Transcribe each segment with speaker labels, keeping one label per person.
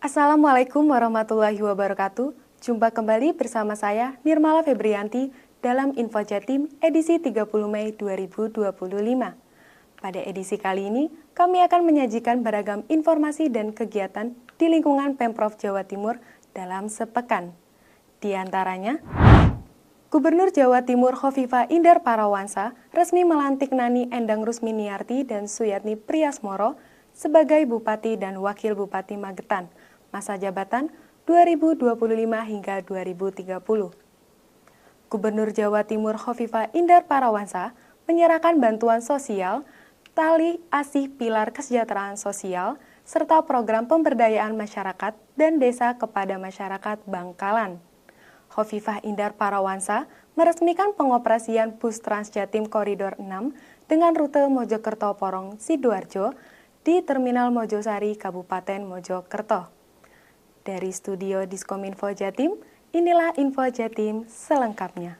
Speaker 1: Assalamualaikum warahmatullahi wabarakatuh. Jumpa kembali bersama saya Nirmala Febrianti dalam Info Jatim edisi 30 Mei 2025. Pada edisi kali ini, kami akan menyajikan beragam informasi dan kegiatan di lingkungan Pemprov Jawa Timur dalam sepekan. Di antaranya, Gubernur Jawa Timur Khofifah Indar Parawansa resmi melantik Nani Endang Rusminiarti dan Suyatni Priasmoro sebagai Bupati dan Wakil Bupati Magetan, masa jabatan 2025 hingga 2030. Gubernur Jawa Timur Khofifah Indar Parawansa menyerahkan bantuan sosial, tali asih pilar kesejahteraan sosial, serta program pemberdayaan masyarakat dan desa kepada masyarakat Bangkalan. Khofifah Indar Parawansa meresmikan pengoperasian bus Trans Jatim Koridor 6 dengan rute Mojokerto Porong Sidoarjo di Terminal Mojosari, Kabupaten Mojokerto. Dari studio Diskominfo Jatim, inilah Info Jatim selengkapnya.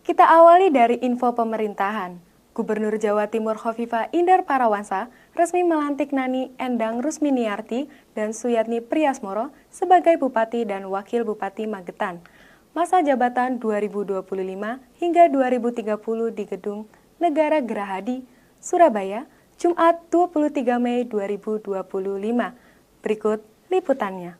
Speaker 1: Kita awali dari info pemerintahan. Gubernur Jawa Timur Khofifah Indar Parawansa resmi melantik Nani Endang Rusminiarti dan Suyatni Priasmoro sebagai Bupati dan Wakil Bupati Magetan, masa jabatan 2025 hingga 2030 di Gedung Negara Gerahadi, Surabaya, Jumat 23 Mei 2025. Berikut liputannya.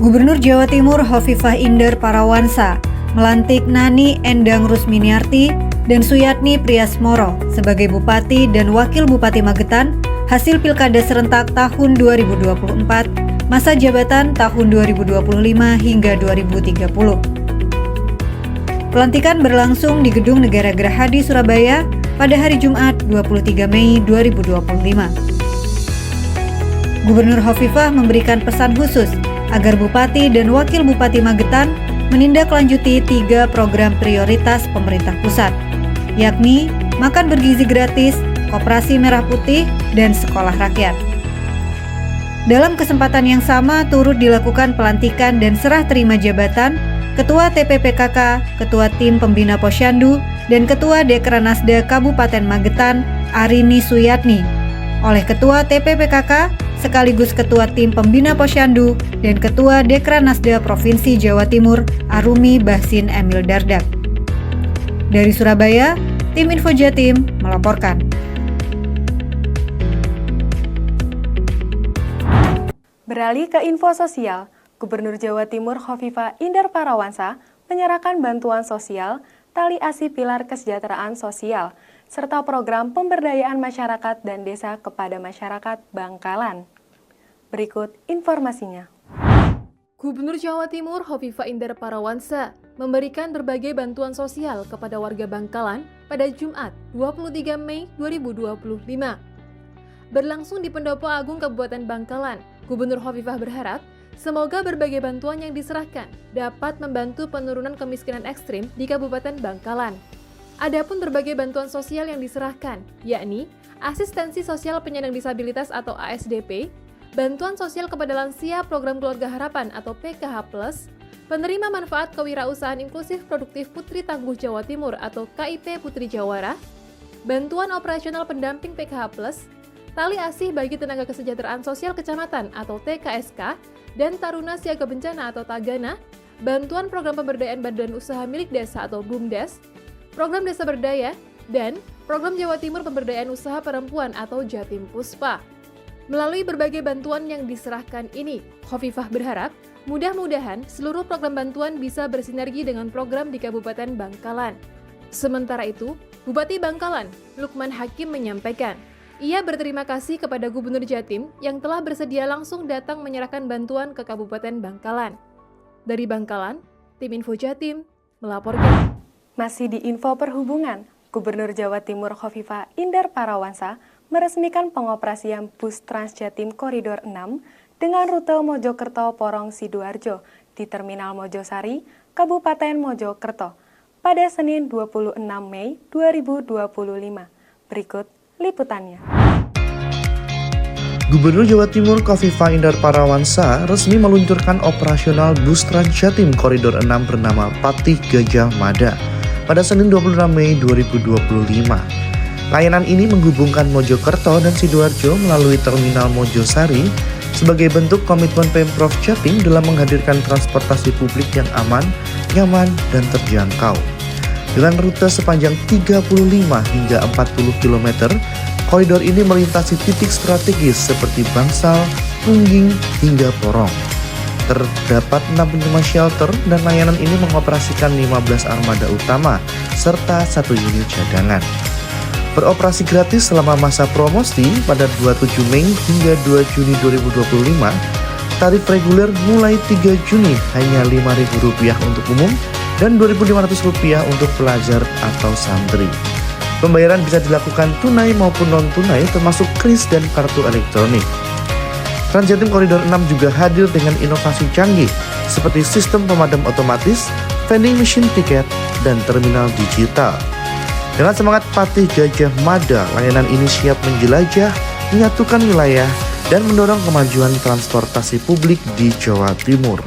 Speaker 2: Gubernur Jawa Timur Khofifah Indar Parawansa melantik Nani Endang Rusminiarti dan Suyatni Priasmoro sebagai Bupati dan Wakil Bupati Magetan hasil Pilkada serentak tahun 2024, masa jabatan tahun 2025 hingga 2030. Pelantikan berlangsung di Gedung Negara Gerahadi, Surabaya pada hari Jumat 23 Mei 2025. Gubernur Khofifah memberikan pesan khusus agar Bupati dan Wakil Bupati Magetan menindaklanjuti 3 program prioritas pemerintah pusat, yakni makan bergizi gratis, koperasi merah putih, dan sekolah rakyat. Dalam kesempatan yang sama turut dilakukan pelantikan dan serah terima jabatan Ketua TPPKK, Ketua Tim Pembina Posyandu, dan Ketua Dekranasda Kabupaten Magetan Arini Suyatni oleh Ketua TPPKK sekaligus Ketua Tim Pembina Posyandu dan Ketua Dekranasda Provinsi Jawa Timur Arumi Bahsin Emil Dardak. Dari Surabaya, Tim Info Jatim melaporkan.
Speaker 1: Beralih ke info sosial, Gubernur Jawa Timur Khofifah Indar Parawansa menyerahkan bantuan sosial, tali asih pilar kesejahteraan sosial, serta program pemberdayaan masyarakat dan desa kepada masyarakat Bangkalan. Berikut informasinya.
Speaker 3: Gubernur Jawa Timur Khofifah Indar Parawansa memberikan berbagai bantuan sosial kepada warga Bangkalan pada Jumat 23 Mei 2025. Berlangsung di Pendopo Agung Kabupaten Bangkalan, Gubernur Khofifah berharap semoga berbagai bantuan yang diserahkan dapat membantu penurunan kemiskinan ekstrim di Kabupaten Bangkalan. Adapun berbagai bantuan sosial yang diserahkan, yakni asistensi sosial penyandang disabilitas atau ASDP, bantuan sosial kepada lansia program Keluarga Harapan atau PKH+, penerima manfaat kewirausahaan inklusif produktif Putri Tangguh Jawa Timur atau KIP Putri Jawara, bantuan operasional pendamping PKH+, tali asih bagi tenaga kesejahteraan sosial kecamatan atau TKSK, dan Taruna Siaga Bencana atau Tagana, bantuan program pemberdayaan badan usaha milik desa atau BUMDes, program desa berdaya, dan program Jawa Timur Pemberdayaan Usaha Perempuan atau Jatim Puspa. Melalui berbagai bantuan yang diserahkan ini, Khofifah berharap mudah-mudahan seluruh program bantuan bisa bersinergi dengan program di Kabupaten Bangkalan. Sementara itu, Bupati Bangkalan, Lukman Hakim menyampaikan, ia berterima kasih kepada Gubernur Jatim yang telah bersedia langsung datang menyerahkan bantuan ke Kabupaten Bangkalan. Dari Bangkalan, Tim Info Jatim melaporkan.
Speaker 1: Masih di info perhubungan, Gubernur Jawa Timur Khofifah Indar Parawansa meresmikan pengoperasian bus Trans Jatim Koridor 6 dengan rute Mojokerto Porong Sidoarjo di Terminal Mojosari, Kabupaten Mojokerto pada Senin 26 Mei 2025. Berikut liputannya.
Speaker 4: Gubernur Jawa Timur Khofifah Indar Parawansa resmi meluncurkan operasional bus Trans Jatim Koridor 6 bernama Patih Gajah Mada pada Senin 26 Mei 2025. Layanan ini menghubungkan Mojokerto dan Sidoarjo melalui Terminal Mojosari sebagai bentuk komitmen Pemprov Jatim dalam menghadirkan transportasi publik yang aman, nyaman, dan terjangkau. Dengan rute sepanjang 35 hingga 40 km, koridor ini melintasi titik strategis seperti Bangsal, Pungging, hingga Porong. Terdapat 65 shelter dan layanan ini mengoperasikan 15 armada utama serta 1 unit cadangan. Beroperasi gratis selama masa promosi pada 27 Mei hingga 2 Juni 2025. Tarif reguler mulai 3 Juni hanya Rp5.000 untuk umum dan Rp2.500 untuk pelajar atau santri. Pembayaran bisa dilakukan tunai maupun non-tunai termasuk kris dan kartu elektronik. Transjatim Koridor 6 juga hadir dengan inovasi canggih seperti sistem pemadam otomatis, vending machine tiket, dan terminal digital. Dengan semangat Patih Gajah Mada, layanan ini siap menjelajah, menyatukan wilayah, dan mendorong kemajuan transportasi publik di Jawa Timur.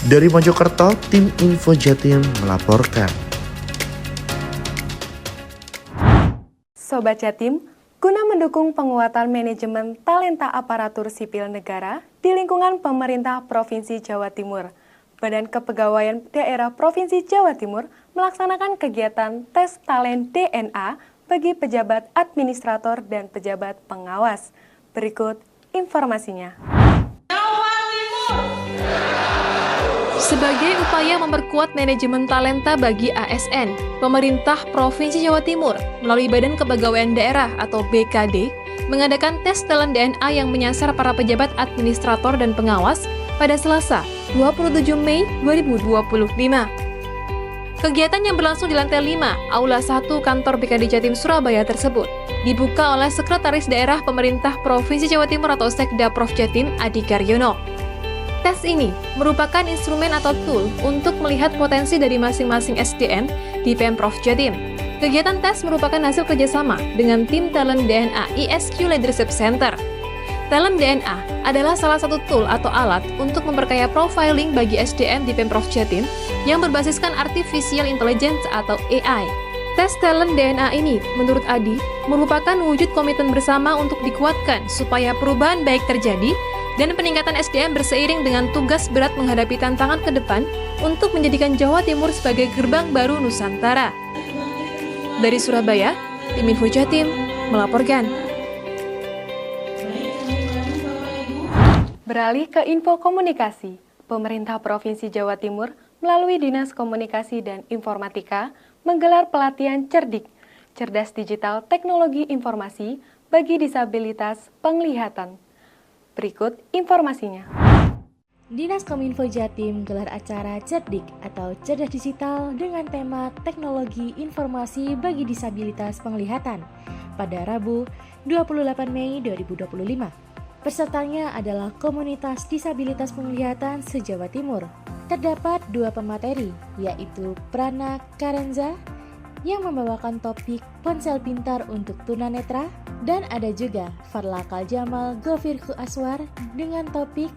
Speaker 4: Dari Mojokerto, tim Info Jatim melaporkan.
Speaker 1: Sobat Jatim, guna mendukung penguatan manajemen talenta aparatur sipil negara di lingkungan pemerintah Provinsi Jawa Timur, Badan Kepegawaian Daerah Provinsi Jawa Timur melaksanakan kegiatan tes talent DNA bagi pejabat administrator dan pejabat pengawas. Berikut informasinya.
Speaker 3: Sebagai upaya memperkuat manajemen talenta bagi ASN, pemerintah Provinsi Jawa Timur melalui Badan Kepegawaian Daerah atau BKD mengadakan tes talent DNA yang menyasar para pejabat administrator dan pengawas pada Selasa, 27 Mei 2025. Kegiatan yang berlangsung di lantai 5, Aula 1 Kantor BKD Jatim Surabaya tersebut dibuka oleh Sekretaris Daerah Pemerintah Provinsi Jawa Timur atau Sekda Prof Jatim Adi Karyono. Tes ini merupakan instrumen atau tool untuk melihat potensi dari masing-masing SDM di Pemprov Jatim. Kegiatan tes merupakan hasil kerjasama dengan tim Talent DNA ISQ Leadership Center. Talent DNA adalah salah satu tool atau alat untuk memperkaya profiling bagi SDM di Pemprov Jatim yang berbasiskan Artificial Intelligence atau AI. Tes talent DNA ini, menurut Adi, merupakan wujud komitmen bersama untuk dikuatkan supaya perubahan baik terjadi dan peningkatan SDM berseiring dengan tugas berat menghadapi tantangan ke depan untuk menjadikan Jawa Timur sebagai gerbang baru Nusantara. Dari Surabaya, tim Info Jatim melaporkan.
Speaker 1: Beralih ke info komunikasi, pemerintah Provinsi Jawa Timur melalui Dinas Komunikasi dan Informatika menggelar pelatihan cerdik, cerdas digital teknologi informasi bagi disabilitas penglihatan. Berikut informasinya.
Speaker 5: Dinas Kominfo Jatim gelar acara cerdik atau cerdas digital dengan tema teknologi informasi bagi disabilitas penglihatan pada Rabu 28 Mei 2025. Pesertanya adalah komunitas disabilitas penglihatan se-Jawa Timur. Terdapat 2 pemateri, yaitu Prana Karenza yang membawakan topik ponsel pintar untuk tunanetra, dan ada juga Farla Kaljamal Gofirku Aswar dengan topik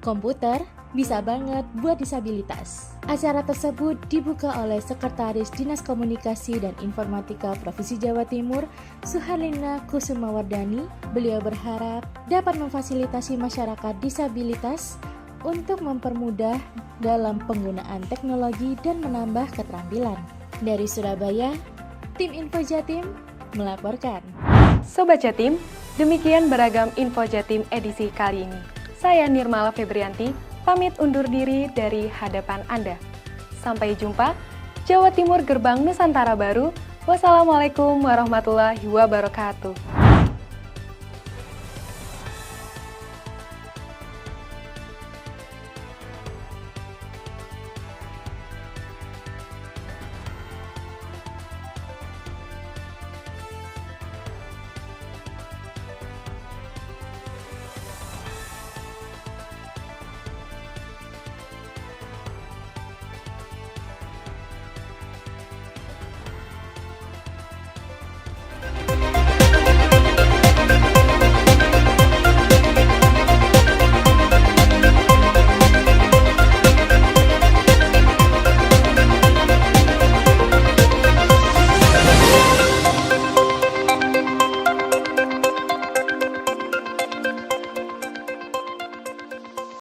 Speaker 5: komputer bisa banget buat disabilitas. Acara tersebut dibuka oleh Sekretaris Dinas Komunikasi dan Informatika Provinsi Jawa Timur, Suharlina Kusumawardani. Beliau berharap dapat memfasilitasi masyarakat disabilitas untuk mempermudah dalam penggunaan teknologi dan menambah keterampilan. Dari Surabaya, tim Info Jatim melaporkan.
Speaker 1: Sobat Jatim, demikian beragam Info Jatim edisi kali ini. Saya Nirmala Febrianti, pamit undur diri dari hadapan Anda. Sampai jumpa, Jawa Timur Gerbang Nusantara Baru. Wassalamualaikum warahmatullahi wabarakatuh.